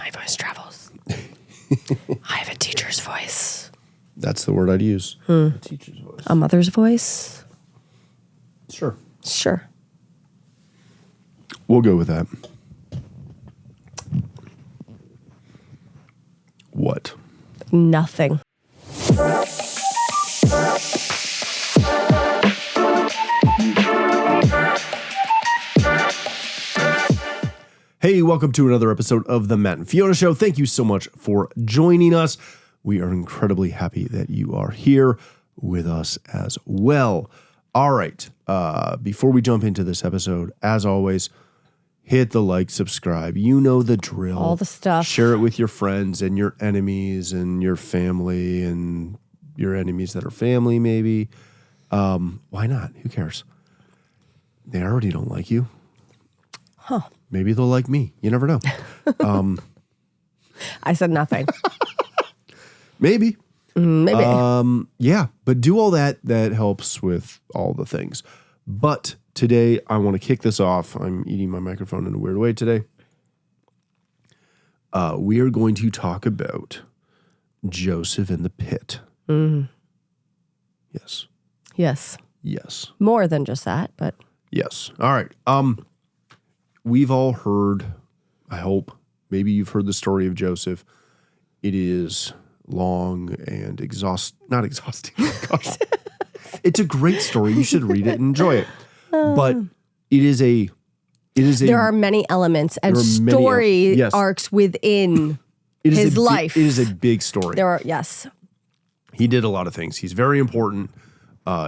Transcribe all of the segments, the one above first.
my voice travels. I have a teacher's voice. That's the word I'd use. A teacher's voice. A mother's voice? Sure. Sure. We'll go with that. What? Nothing. Hey, welcome to another episode of the Matt and Fiona Show. Thank you so much for joining us. We are incredibly happy that you are here with us as well. All right. Before we jump into this episode, as always, hit the like, subscribe. You know the drill. All the stuff. Share it with your friends and your enemies and your family and your enemies that are family, maybe. Why not? Who cares? They already don't like you. Huh. Maybe they'll like me. You never know. I said nothing. Maybe. Maybe. Yeah, but do all that. That helps with all the things. But today, I want to kick this off. I'm eating my microphone in a weird way today. We are going to talk about Joseph in the pit. Yes. Yes. Yes. More than just that, but. Yes. All right. We've all heard, I hope, maybe you've heard the story of Joseph. It is long and not exhausting. Gosh. It's a great story. You should read it and enjoy it. But it is a. There are many elements and story arcs within his life. It is a big story. Yes. He did a lot of things. He's very important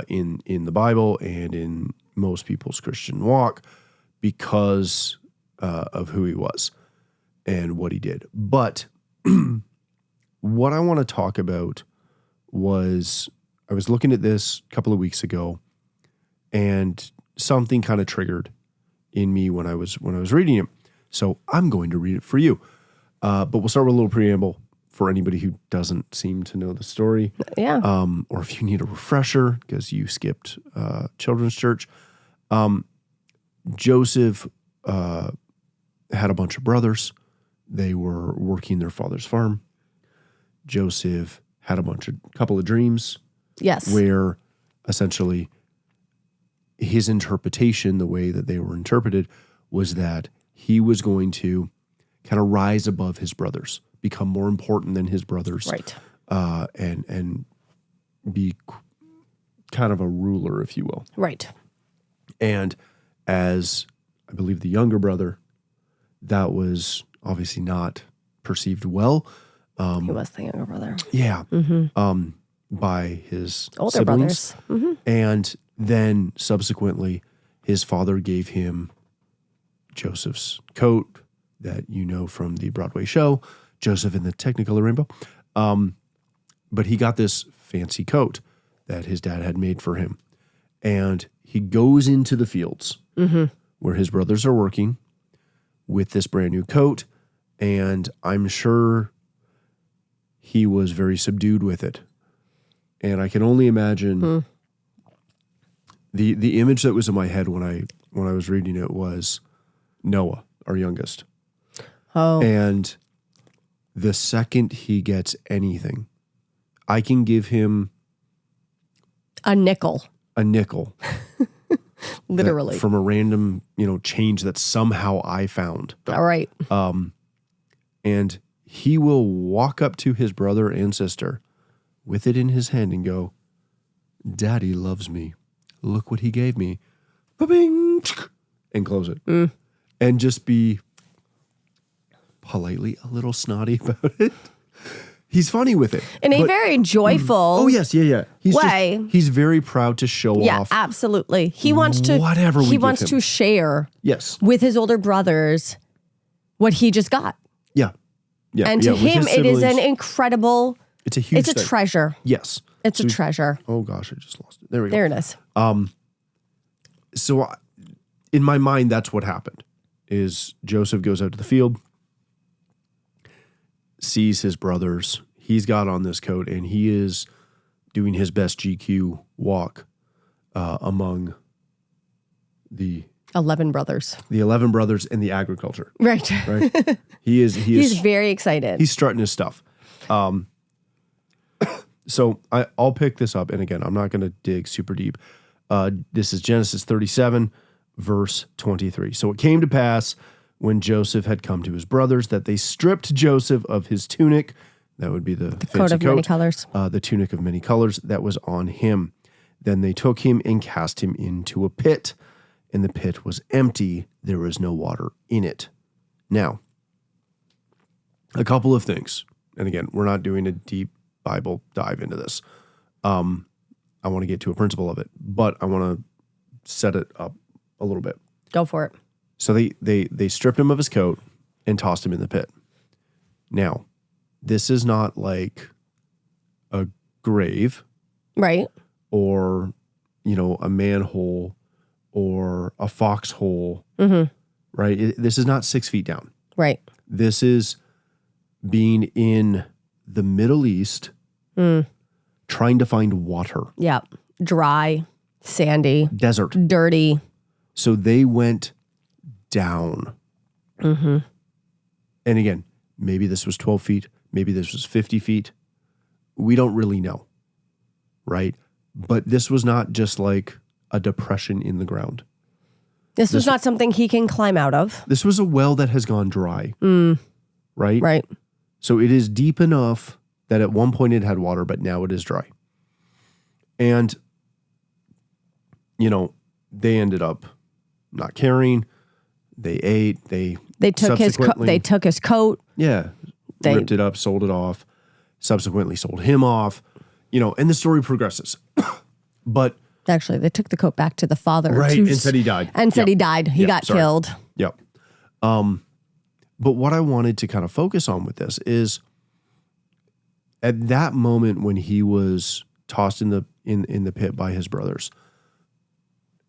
in the Bible and in most people's Christian walk because of who he was and what he did. But what I want to talk about was I was looking at this a couple of weeks ago and something kind of triggered in me when I was reading it. So I'm going to read it for you. But we'll start with a little preamble for anybody who doesn't seem to know the story. Yeah. Or if you need a refresher because you skipped children's church. Joseph had a bunch of brothers. They were working their father's farm. Joseph had a couple of dreams. Yes. Where essentially his interpretation, the way that they were interpreted, was that he was going to kind of rise above his brothers, become more important than his brothers. Right. And be kind of a ruler, if you will. Right. And as I believe the younger brother, that was obviously not perceived well. He was the younger brother. Yeah. By his older siblings. brothers. And then subsequently, his father gave him Joseph's coat that you know from the Broadway show, Joseph and the Technicolor Rainbow. But he got this fancy coat that his dad had made for him. And he goes into the fields where his brothers are working with this brand new coat. And I'm sure he was very subdued with it. And I can only imagine the image that was in my head when I was reading it was Noah, our youngest. Oh. And the second he gets anything, I can give him a nickel. Literally. From a random, change that somehow I found. All right. And he will walk up to his brother and sister with it in his hand and go, "Daddy loves me. Look what he gave me." Ba-bing, and close it. And just be politely a little snotty about it. He's funny with it. In a very joyful Oh, yes, yeah. way. He's very proud to show off. Yeah, absolutely. He wants to whatever he wants to share with his older brothers what he just got. Yeah. And to him it is an incredible it's a huge thing. Treasure. Yes. It's a treasure. Oh gosh, I just lost it. There we go. There it is. So in my mind, that's what happened is Joseph goes out to the field, sees his brothers. He's got on this coat and he is doing his best GQ walk among the 11 brothers. The 11 brothers and the agriculture. Right. Right. He's very excited. He's strutting his stuff. So I'll pick this up. And again, I'm not going to dig super deep. This is Genesis 37, verse 23. So it came to pass when Joseph had come to his brothers that they stripped Joseph of his tunic. That would be the coat of many colors. The tunic of many colors that was on him. Then they took him and cast him into a pit, and the pit was empty. There was no water in it. Now, a couple of things. And again, we're not doing a deep Bible dive into this. I want to get to a principle of it, but I want to set it up a little bit. Go for it. So they stripped him of his coat and tossed him in the pit. Now, this is not like a grave. Right. Or, a manhole or a foxhole. Mm-hmm. Right? This is not 6 feet down. Right. This is being in the Middle East, trying to find water. Yeah. Dry, sandy. Desert. Dirty. So they went down. Mm-hmm. And again, maybe this was 12 feet. Maybe this was 50 feet. We don't really know. Right? But this was not just like a depression in the ground. This was not something he can climb out of. This was a well that has gone dry. Right? Right. So it is deep enough that at one point it had water, but now it is dry. And, they ended up not caring. They ate. They took his coat. Yeah. Ripped it up, sold it off, subsequently sold him off, and the story progresses. But actually, they took the coat back to the father. Right. And said he died. He died. He got killed. Yep. But what I wanted to kind of focus on with this is at that moment when he was tossed in the pit by his brothers,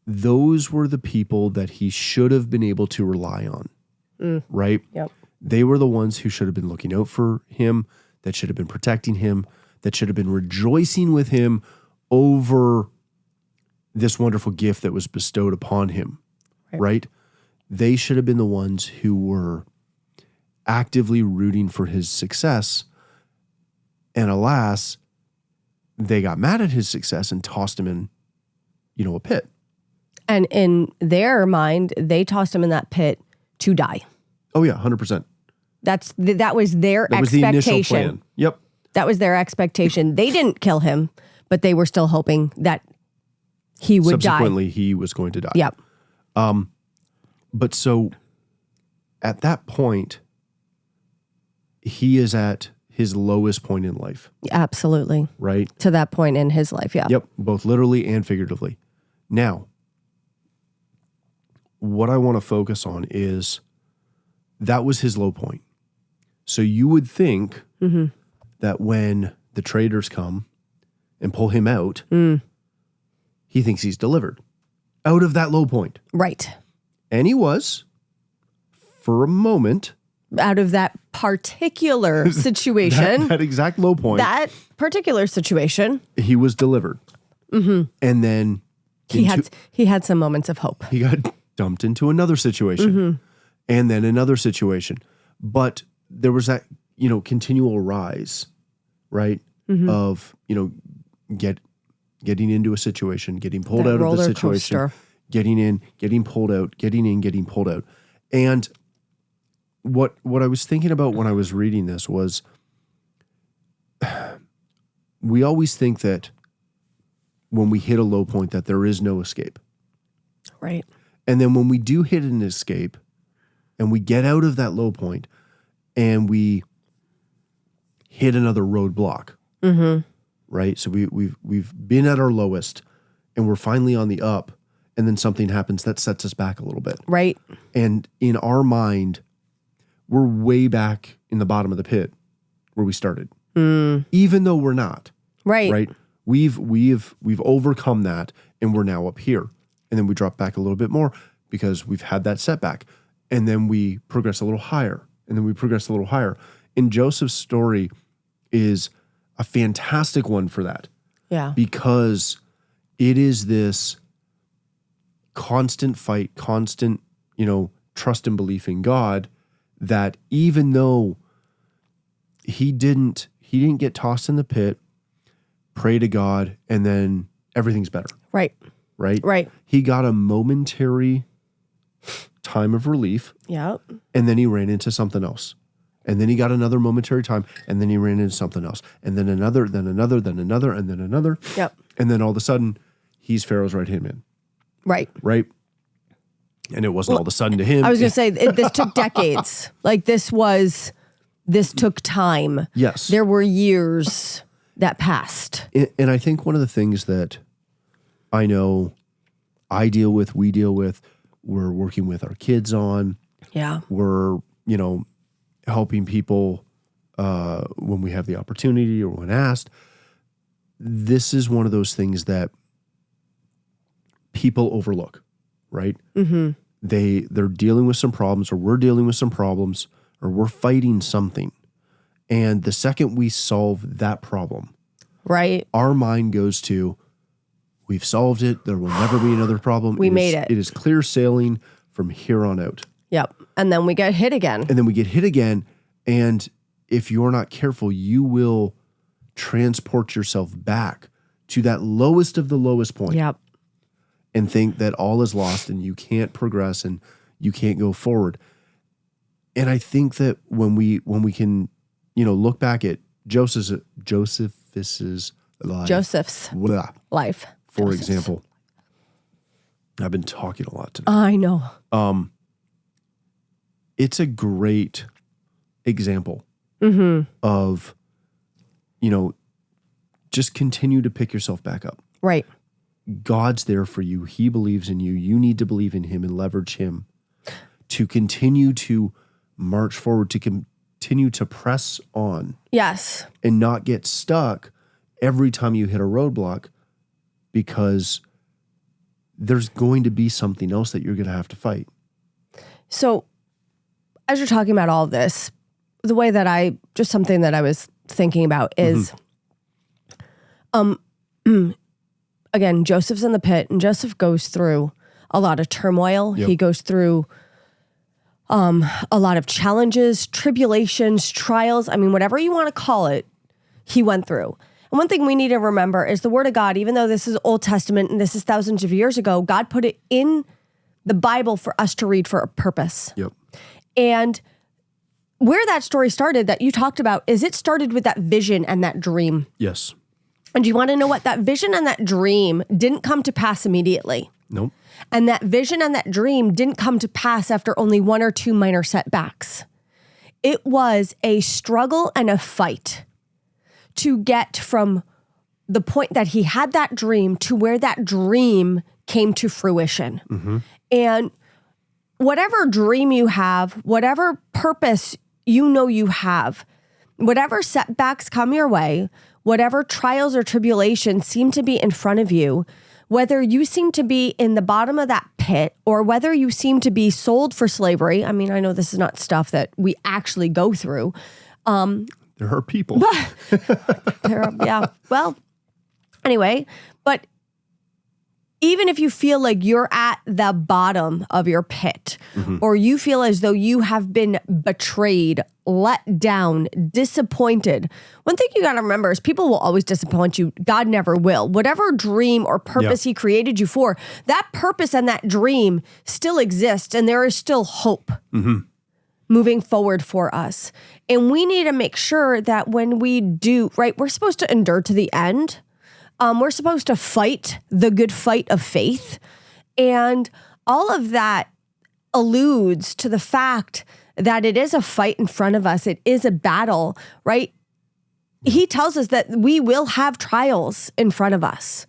those were the people that he should have been able to rely on. Right? Yep. They were the ones who should have been looking out for him, that should have been protecting him, that should have been rejoicing with him over this wonderful gift that was bestowed upon him, right? They should have been the ones who were actively rooting for his success. And alas, they got mad at his success and tossed him in, a pit. And in their mind, they tossed him in that pit to die. Oh yeah, 100%. That was their that expectation. Was the initial plan. Yep. That was their expectation. They didn't kill him, but they were still hoping that he would die. Subsequently, he was going to die. Yep. But so at that point, he is at his lowest point in life. Absolutely. Right? To that point in his life, yeah. Yep, both literally and figuratively. Now, what I want to focus on is that was his low point. So you would think that when the traders come and pull him out, he thinks he's delivered out of that low point. Right. And he was, for a moment. Out of that particular situation. that exact low point. That particular situation. He was delivered. Mm-hmm. And then he had some moments of hope. He got dumped into another situation. And then another situation. But there was that, continual rise, right? Of, getting into a situation, getting pulled out of the situation, coaster. Getting in, getting pulled out, getting in, getting pulled out. And what I was thinking about when I was reading this was we always think that when we hit a low point that there is no escape. Right. And then when we do hit an escape and we get out of that low point and we hit another roadblock, right? So we've been at our lowest and we're finally on the up, and then something happens that sets us back a little bit. Right. And in our mind, we're way back in the bottom of the pit where we started, even though we're not. Right. Right. We've overcome that and we're now up here. And then we drop back a little bit more because we've had that setback. And then we progress a little higher. And then we progress a little higher. And Joseph's story is a fantastic one for that. Yeah. Because it is this constant fight, constant, trust and belief in God, that even though he didn't get tossed in the pit, pray to God, and then everything's better. Right. He got a momentary time of relief. Yeah. And then he ran into something else. And then he got another momentary time, and then he ran into something else. And then another, then another, then another, and then another. Yep. And then all of a sudden, he's Pharaoh's right-hand man. Right. And it wasn't all of a sudden to him. I was going to say, this took decades. Like this took time. Yes. There were years that passed. And I think one of the things that I know we deal with, we're working with our kids on. Yeah. We're, helping people when we have the opportunity or when asked. This is one of those things that people overlook, right? Mm-hmm. They're dealing with some problems, or we're dealing with some problems, or we're fighting something. And the second we solve that problem, right, our mind goes to, we've solved it. There will never be another problem. We made it. It is clear sailing from here on out. Yep. And then we get hit again. And if you're not careful, you will transport yourself back to that lowest of the lowest point. Yep. And think that all is lost and you can't progress and you can't go forward. And I think that when we can, look back at Joseph's life, for example. I've been talking a lot today. I know. It's a great example of, just continue to pick yourself back up. Right. God's there for you. He believes in you. You need to believe in him and leverage him to continue to march forward, to continue to press on. Yes. And not get stuck every time you hit a roadblock, because there's going to be something else that you're going to have to fight. So as you're talking about all of this, the way that something that I was thinking about is, again, Joseph's in the pit, and Joseph goes through a lot of turmoil. Yep. He goes through a lot of challenges, tribulations, trials. I mean, whatever you want to call it, he went through. And one thing we need to remember is the Word of God, even though this is Old Testament and this is thousands of years ago, God put it in the Bible for us to read for a purpose. Yep. And where that story started that you talked about is it started with that vision and that dream. Yes. And do you want to know what? That vision and that dream didn't come to pass immediately. Nope. And that vision and that dream didn't come to pass after only one or two minor setbacks. It was a struggle and a fight to get from the point that he had that dream to where that dream came to fruition. Mm-hmm. And whatever dream you have, whatever purpose you have, whatever setbacks come your way, whatever trials or tribulations seem to be in front of you, whether you seem to be in the bottom of that pit or whether you seem to be sold for slavery. I mean, I know this is not stuff that we actually go through. There are people. Yeah. Well, anyway, but even if you feel like you're at the bottom of your pit, or you feel as though you have been betrayed, let down, disappointed, one thing you got to remember is people will always disappoint you. God never will. Whatever dream or purpose he created you for, that purpose and that dream still exists, and there is still hope moving forward for us. And we need to make sure that when we do, right, we're supposed to endure to the end. We're supposed to fight the good fight of faith. And all of that alludes to the fact that it is a fight in front of us. It is a battle, right? He tells us that we will have trials in front of us,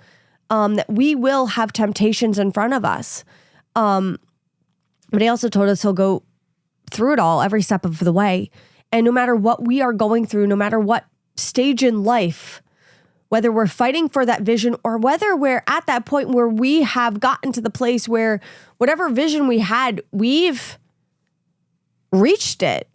that we will have temptations in front of us. But he also told us he'll go through it all every step of the way. And no matter what we are going through, no matter what stage in life, whether we're fighting for that vision or whether we're at that point where we have gotten to the place where whatever vision we had, we've reached it.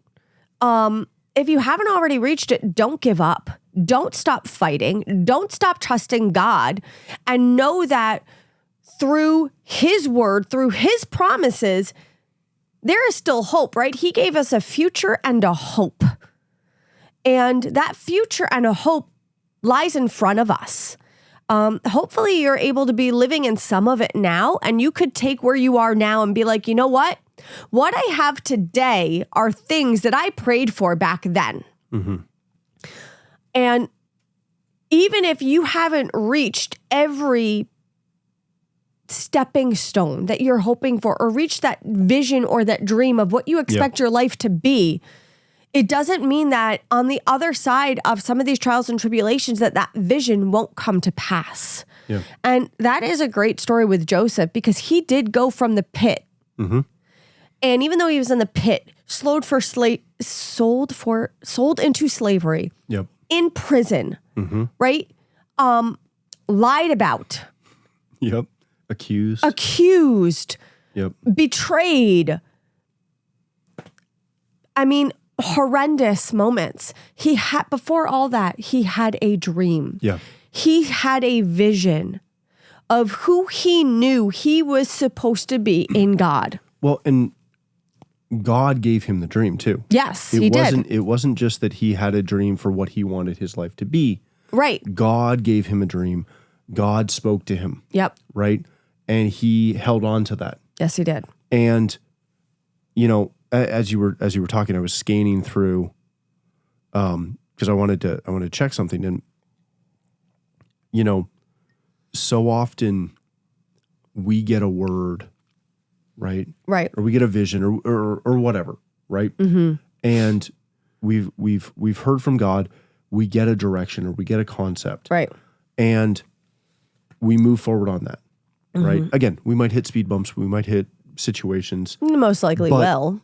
If you haven't already reached it, don't give up. Don't stop fighting. Don't stop trusting God, and know that through his word, through his promises, there is still hope, right? He gave us a future and a hope. And that future and a hope lies in front of us. Hopefully you're able to be living in some of it now, and you could take where you are now and be like, you know what? What I have today are things that I prayed for back then. Mm-hmm. And even if you haven't reached every stepping stone that you're hoping for, or reach that vision or that dream of what you expect your life to be, it doesn't mean that on the other side of some of these trials and tribulations that vision won't come to pass. Yeah. And that is a great story with Joseph, because he did go from the pit. Mm-hmm. And even though he was in the pit, sold into slavery, Yep. in prison, Mm-hmm. right? Lied about, Yep. accused, Yep. betrayed. I mean, horrendous moments. He had, before all that, he had a dream. Yeah. He had a vision of who he knew he was supposed to be in God. Well, and God gave him the dream too. Yes, he did. It wasn't just that he had a dream for what he wanted his life to be. Right. God gave him a dream. God spoke to him. Yep. Right? And he held on to that. Yes, he did. And you know, as you were talking, I was scanning through because I wanted to check something, and you know, so often we get a word, right? Right. Or we get a vision or whatever, right? Mm-hmm. And we've heard from God, we get a direction or we get a concept. Right. And we move forward on that. Mm-hmm. Right? Again, we might hit speed bumps, we might hit situations. Most likely but will.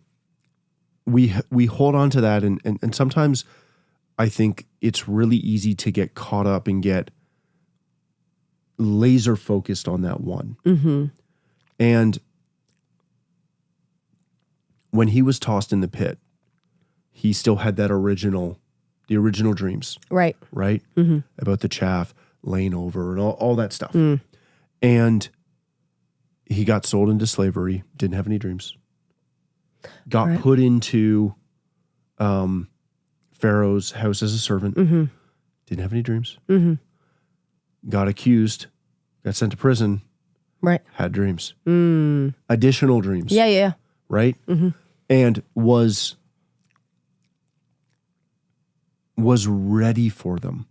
We hold on to that, and sometimes I think it's really easy to get caught up and get laser focused on that one. Mm-hmm. And when he was tossed in the pit, he still had the original dreams. Right. Right? Mm-hmm. About the chaff laying over and all that stuff. Mm. And he got sold into slavery, didn't have any dreams. Got put into Pharaoh's house as a servant, mm-hmm. didn't have any dreams. Mm-hmm. Got accused, got sent to prison, right? Had dreams. Mm. Additional dreams. Yeah. Right? Mm-hmm. And was ready for them.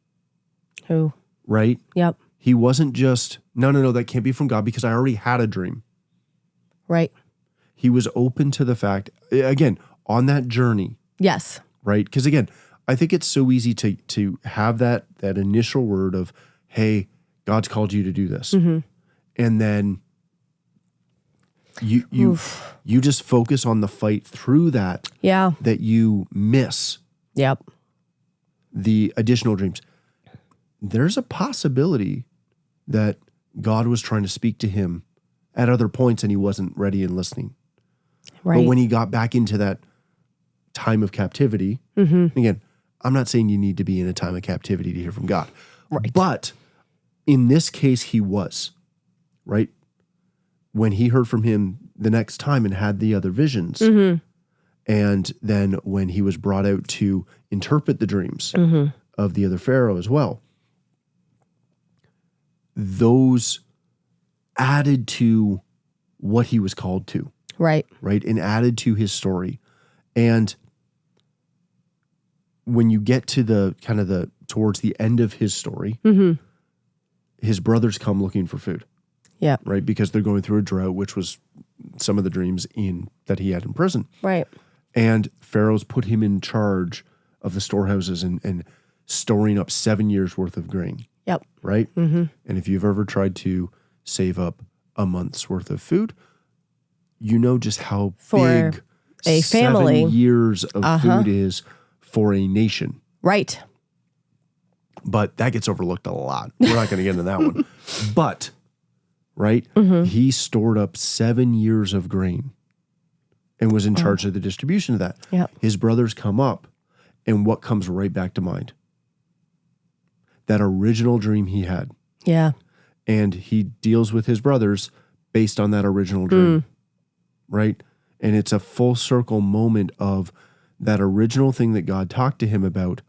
Who? Right? Yep. He wasn't just, no, that can't be from God because I already had a dream. Right. He was open to the fact, again, on that journey. Yes. Right? Because again, I think it's so easy to have that initial word of, hey, God's called you to do this. Mm-hmm. And then you just focus on the fight through that. Yeah. That you miss. Yep. The additional dreams. There's a possibility that God was trying to speak to him at other points and he wasn't ready and listening. Right. But when he got back into that time of captivity, mm-hmm. again, I'm not saying you need to be in a time of captivity to hear from God. Right. But in this case, he was, right? When he heard from him the next time and had the other visions, mm-hmm. and then when he was brought out to interpret the dreams mm-hmm. of the other Pharaoh as well, those added to what he was called to. Right. Right. And added to his story. And when you get to towards the end of his story, mm-hmm. his brothers come looking for food. Yeah. Right. Because they're going through a drought, which was some of the dreams that he had in prison. Right. And Pharaoh's put him in charge of the storehouses and storing up 7 years worth of grain. Yep. Right. Mm-hmm. And if you've ever tried to save up a month's worth of food, you know just how for big a family 7 years of food is for a nation. Right. But that gets overlooked a lot. We're not going to get into that one. But, right, mm-hmm. he stored up 7 years of grain and was in charge of the distribution of that. Yep. His brothers come up, and what comes right back to mind? That original dream he had. Yeah. and he deals with his brothers based on that original dream, right? And it's a full circle moment of that original thing that God talked to him about.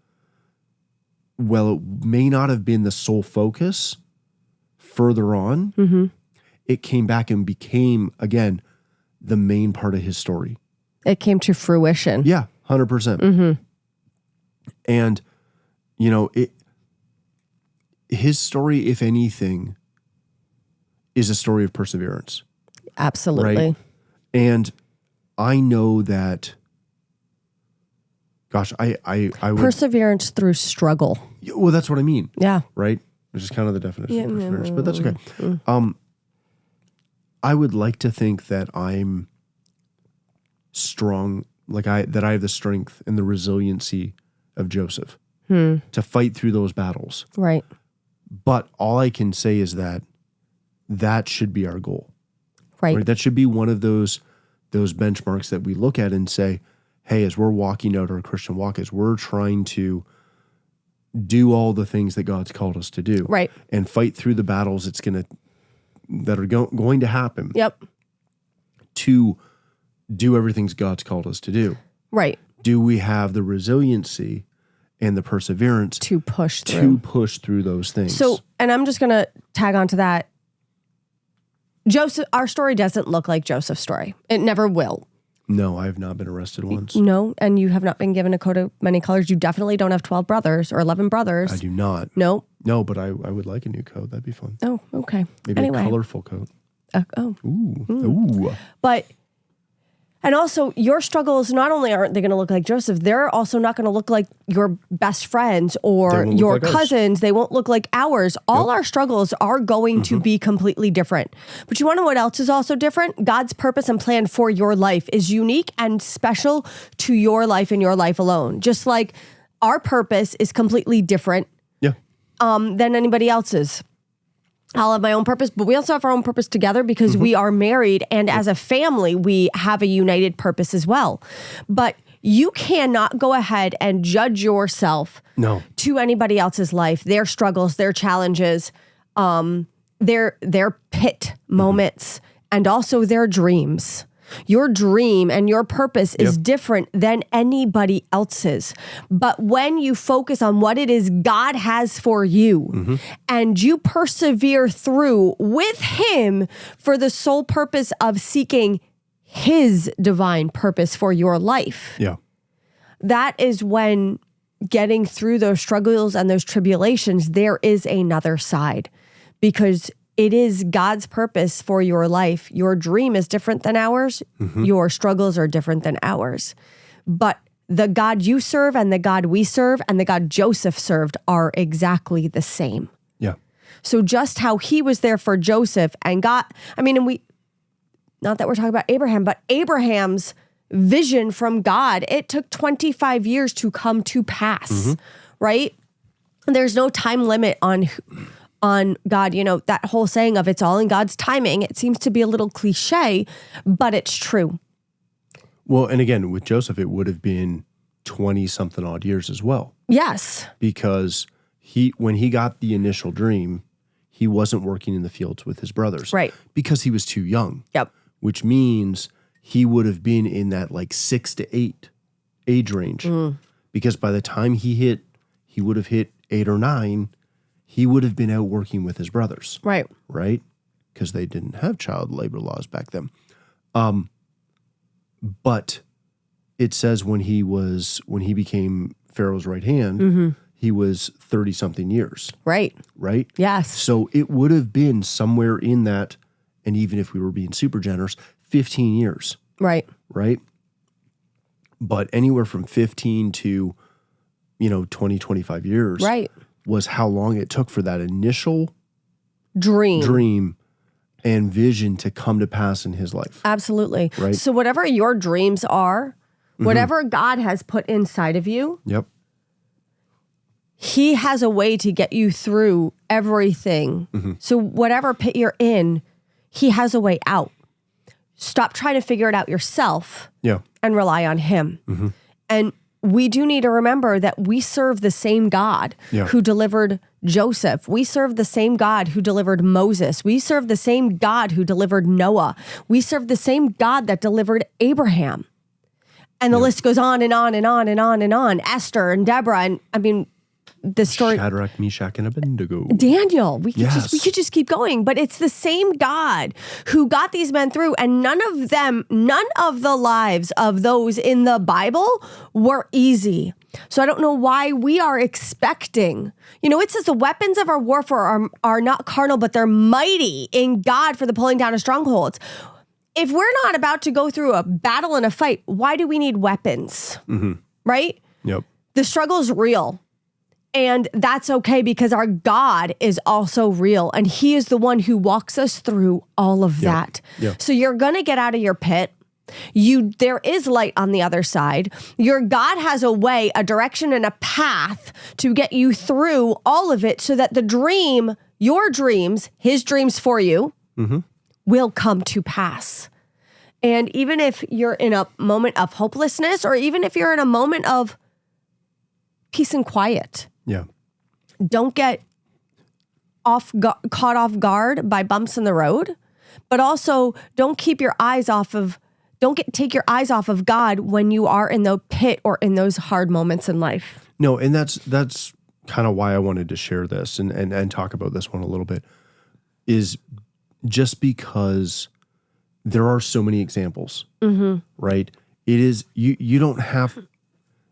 Well, it may not have been the sole focus further on. It came back and became, again, the main part of his story. It came to fruition. Yeah, 100%. And, you know, his story, if anything, is a story of perseverance. Absolutely. Right? And I know that, gosh, I would... Perseverance through struggle. Well, that's what I mean. Yeah. Right? Which is kind of the definition of perseverance, but that's okay. I would like to think that I'm strong, that I have the strength and the resiliency of Joseph to fight through those battles. Right. But all I can say is that should be our goal. Right. That should be one of those benchmarks that we look at and say, hey, as we're walking out our Christian walk, as we're trying to do all the things that God's called us to do, right, and fight through the battles that are going to happen. Yep. To do everything God's called us to do. Right. Do we have the resiliency and the perseverance to push through those things? So, and I'm just going to tag on to that. Joseph, our story doesn't look like Joseph's story. It never will. No, I have not been arrested once. No, and you have not been given a coat of many colors. You definitely don't have 12 brothers or 11 brothers. I do not. No. No, but I would like a new coat. That'd be fun. Oh, okay. Maybe a colorful coat. Ooh. But, and also your struggles, not only aren't they going to look like Joseph, they're also not going to look like your best friends or your cousins. They won't look like ours. All our struggles are going to be completely different. But you want to know what else is also different? God's purpose and plan for your life is unique and special to your life and your life alone. Just like our purpose is completely different than anybody else's. I'll have my own purpose, but we also have our own purpose together because we are married, and as a family, we have a united purpose as well. But you cannot go ahead and judge yourself to anybody else's life, their struggles, their challenges, their pit moments, and also their dreams. Your dream and your purpose is different than anybody else's. But when you focus on what it is God has for you and you persevere through with Him for the sole purpose of seeking His divine purpose for your life, that is when getting through those struggles and those tribulations, there is another side, because it is God's purpose for your life. Your dream is different than ours. Your struggles are different than ours. But the God you serve and the God we serve and the God Joseph served are exactly the same. Yeah. So just how he was there for Joseph and God, not that we're talking about Abraham, but Abraham's vision from God, it took 25 years to come to pass, right? There's no time limit on God, that whole saying of it's all in God's timing. It seems to be a little cliche, but it's true. Well, and again, with Joseph, it would have been 20 something odd years as well. Yes. Because when he got the initial dream, he wasn't working in the fields with his brothers. Right. Because he was too young. Yep. Which means he would have been in that 6 to 8 age range. Because by the time he would have hit 8 or 9, he would have been out working with his brothers. Right. Right? Because they didn't have child labor laws back then. But it says when he became Pharaoh's right hand, he was 30-something years. Right. Right? Yes. So it would have been somewhere in that, and even if we were being super generous, 15 years. Right. Right? But anywhere from 15 to, 20, 25 years. Right. Was how long it took for that initial dream and vision to come to pass in his life. Absolutely. Right. So whatever your dreams are, whatever God has put inside of you, He has a way to get you through everything. So whatever pit you're in, He has a way out. Stop trying to figure it out yourself and rely on Him. And we do need to remember that we serve the same God who delivered Joseph. We serve the same God who delivered Moses. We serve the same God who delivered Noah. We serve the same God that delivered Abraham. And the list goes on and on and on and on and on. Esther and Deborah. And I mean, the story. Shadrach, Meshach, and Abednego. Daniel. We could just keep going. But it's the same God who got these men through. And none of the lives of those in the Bible were easy. So I don't know why we are expecting, it says the weapons of our warfare are not carnal, but they're mighty in God for the pulling down of strongholds. If we're not about to go through a battle and a fight, why do we need weapons? Mm-hmm. Right? Yep. The struggle is real. And that's okay because our God is also real. And he is the one who walks us through all of that. Yep. So you're going to get out of your pit. There is light on the other side. Your God has a way, a direction, and a path to get you through all of it so that your dreams, his dreams for you, will come to pass. And even if you're in a moment of hopelessness, or even if you're in a moment of peace and quiet, don't get caught off guard by bumps in the road, but also don't take your eyes off of God when you are in the pit or in those hard moments in life. No, and that's kind of why I wanted to share this and talk about this one a little bit, is just because there are so many examples, right? It is, you don't have,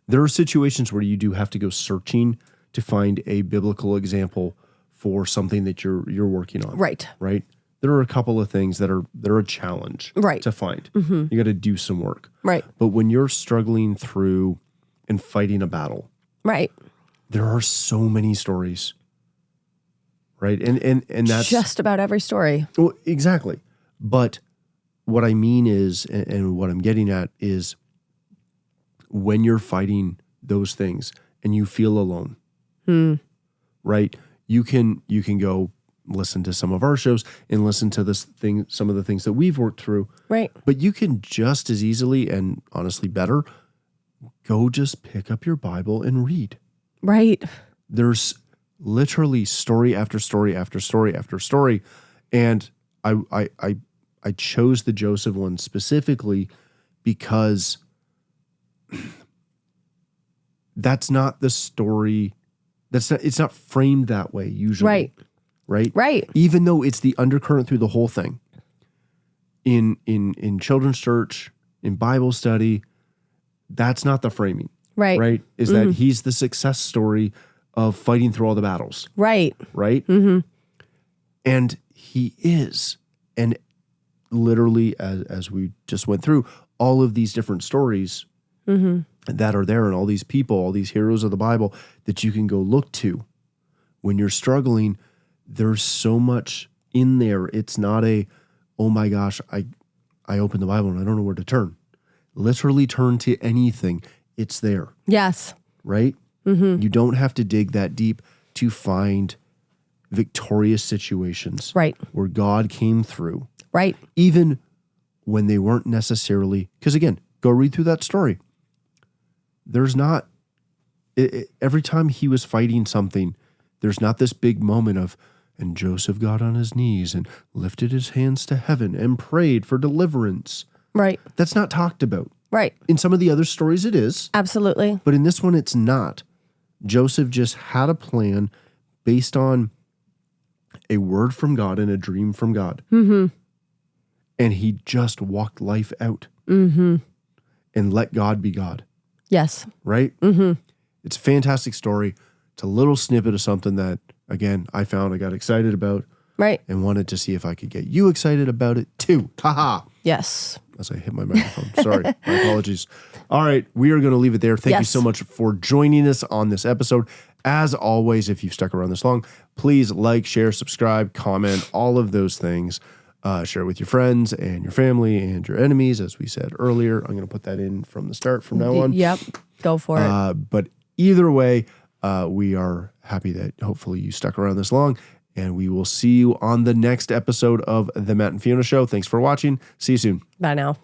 there are situations where you do have to go searching to find a biblical example for something that you're working on. Right. Right? There are a couple of things that are a challenge to find. You got to do some work. Right. But when you're struggling through and fighting a battle, there are so many stories. Right? And that's just about every story. Well, exactly. But what I mean is, and what I'm getting at is, when you're fighting those things and you feel alone, right? You can go listen to some of our shows and listen to some of the things that we've worked through. Right. But you can just as easily, and honestly better, go just pick up your Bible and read. Right. There's literally story after story after story after story. And I chose the Joseph one specifically because that's not the story. It's not framed that way usually. Right. Even though it's the undercurrent through the whole thing. In children's church, in Bible study, that's not the framing. Right. Is that he's the success story of fighting through all the battles. Right. Mm-hmm. And he is. And literally, as we just went through, all of these different stories that are there, and all these people, all these heroes of the Bible that you can go look to when you're struggling. There's so much in there. It's not oh my gosh, I opened the Bible and I don't know where to turn. Literally turn to anything. It's there. Yes. Right? You don't have to dig that deep to find victorious situations. Right. Where God came through. Right. Even when they weren't necessarily, because again, go read through that story. There's not, every time he was fighting something, there's not this big moment of, and Joseph got on his knees and lifted his hands to heaven and prayed for deliverance. Right. That's not talked about. Right. In some of the other stories it is. Absolutely. But in this one it's not. Joseph just had a plan based on a word from God and a dream from God. And he just walked life out. And let God be God. Yes. Right? It's a fantastic story. It's a little snippet of something that, again, I got excited about. Right. And wanted to see if I could get you excited about it too. Ha-ha. Yes. As I hit my microphone. Sorry. My apologies. All right. We are going to leave it there. Thank you so much for joining us on this episode. As always, if you've stuck around this long, please like, share, subscribe, comment, all of those things. Share it with your friends and your family and your enemies. As we said earlier, I'm going to put that in from the start from now on. Yep. Go for it. But either way, we are happy that hopefully you stuck around this long, and we will see you on the next episode of the Matt and Fiona Show. Thanks for watching. See you soon. Bye now.